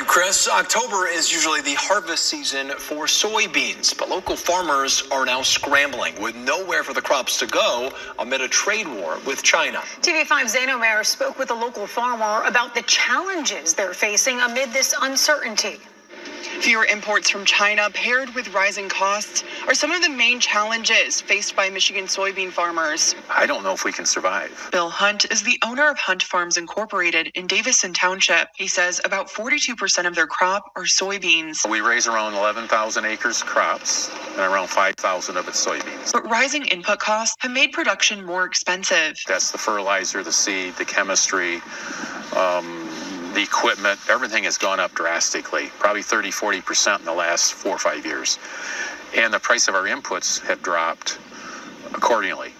Chris, October is usually the harvest season for soybeans, but local farmers are now scrambling with nowhere for the crops to go amid a trade war with China. TV5's Zane Omer spoke with a local farmer about the challenges they're facing amid this uncertainty. Fewer imports from China paired with rising costs are some of the main challenges faced by Michigan soybean farmers. I don't know if we can survive. Bill Hunt is the owner of Hunt Farms Incorporated in Davison Township. He says about 42% of their crop are soybeans. We raise around 11,000 acres of crops and around 5,000 of it's soybeans. But rising input costs have made production more expensive. That's the fertilizer, the seed, the chemistry, the equipment. Everything has gone up drastically, probably 30-40% in the last 4 or 5 years. And the price of our inputs have dropped accordingly.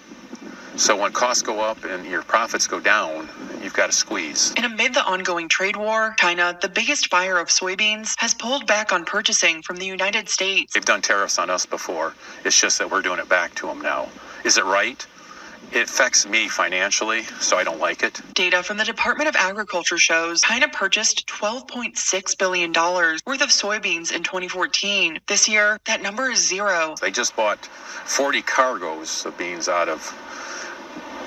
So when costs go up and your profits go down, you've got to squeeze. And amid the ongoing trade war, China, the biggest buyer of soybeans, has pulled back on purchasing from the United States. They've done tariffs on us before. It's just that we're doing it back to them now. Is it right? It affects me financially, so I don't like it. Data from the Department of Agriculture shows China purchased $12.6 billion worth of soybeans in 2014. This year, that number is zero. They just bought 40 cargoes of beans out of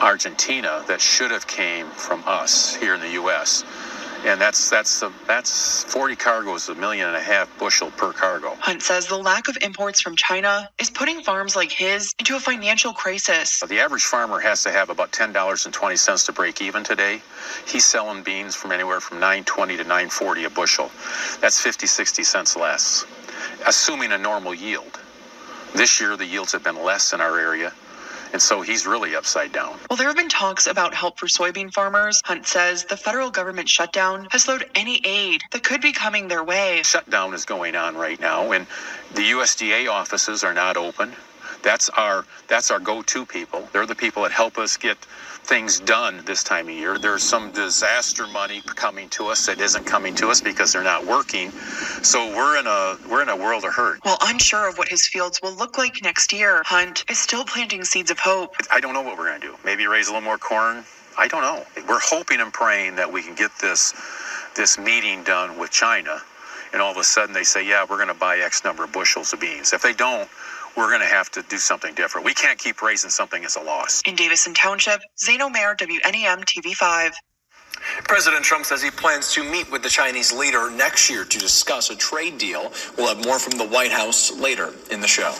Argentina that should have came from us here in the U.S. And that's 40 cargoes, 1.5 million bushel per cargo. Hunt says the lack of imports from China is putting farms like his into a financial crisis. The average farmer has to have about $10.20 to break even today. He's selling beans from anywhere from $9.20 to $9.40 a bushel. That's 50-60 cents less, assuming a normal yield. This year, the yields have been less in our area. And so he's really upside down. Well, there have been talks about help for soybean farmers. Hunt says the federal government shutdown has slowed any aid that could be coming their way. Shutdown is going on right now, and the USDA offices are not open. That's our go-to people. They're the people that help us get things done this time of year. There's some disaster money coming to us that isn't coming to us because they're not working. So we're in a world of hurt. While unsure of what his fields will look like next year, Hunt is still planting seeds of hope. I don't know what we're going to do. Maybe raise a little more corn. I don't know. We're hoping and praying that we can get this meeting done with China, and all of a sudden they say, yeah, we're going to buy X number of bushels of beans. If they don't, we're going to have to do something different. We can't keep raising something as a loss. In Davison Township, Zane Omer, WNEM TV5. President Trump says he plans to meet with the Chinese leader next year to discuss a trade deal. We'll have more from the White House later in the show.